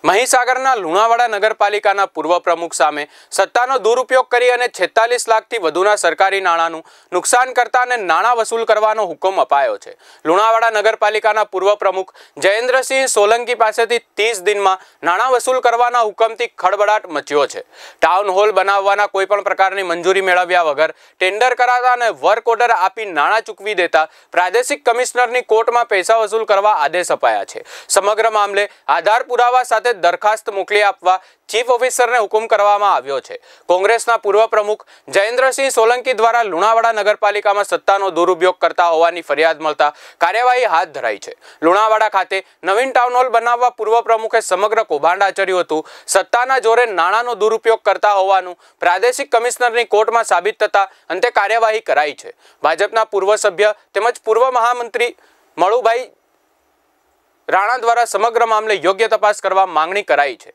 મહીસાગરના લુણાવાડા નગરપાલિકાના પૂર્વ પ્રમુખ સામે સત્તાનો દુરુપયોગ કરી અને 46 લાખથી વધુના સરકારી નાણાંનું નુકસાન કરતા અને નાણાં વસૂલ કરવાનો હુકમ અપાયો છે। લુણાવાડા નગરપાલિકાના પૂર્વ પ્રમુખ જયેન્દ્રસિંહ સોલંકી પાસેથી 30 દિનમાં નાણાં વસૂલ કરવાના હુકમથી ખળબળાટ મચ્યો છે। ટાઉન હોલ બનાવવાના કોઈપણ પ્રકારની મંજૂરી મેળવ્યા વગર ટેન્ડર કરાતા અને વર્ક ઓર્ડર આપી નાણાં ચૂકવી દેતા પ્રાદેશિક કમિશનરની કોર્ટમાં પૈસા વસૂલ કરવા આદેશ અપાયા છે। સમગ્ર મામલે આધાર પુરાવા સાથે દરખાસ્ત મોકલી આપવા ચીફ ઓફિસરને હુકમ કરવામાં આવ્યો છે। કોંગ્રેસના પૂર્વ પ્રમુખ જયેન્દ્રસિંહ સોલંકી દ્વારા લુણાવાડા નગરપાલિકામાં સત્તાનો દુરુપયોગ કરતા હોવાની ફરિયાદ મળતા કાર્યવાહી હાથ ધરાઈ છે। લુણાવાડા ખાતે નવીન ટાઉન હોલ બનાવવા પૂર્વ પ્રમુખે સમગ્ર કૌભાંડ આચર્યું હતું। સત્તાના જોરે નાણાંનો દુરુપયોગ કરતા હોવાનું પ્રાદેશિક કમિશનરની કોર્ટમાં સાબિત થતા અંતે કાર્યવાહી કરાઈ છે। ભાજપના પૂર્વ સભ્ય તેમજ પૂર્વ મહામંત્રી મળુભાઈ રાણા દ્વારા સમગ્ર મામલે યોગ્ય તપાસ કરવા માંગણી કરાઈ છે।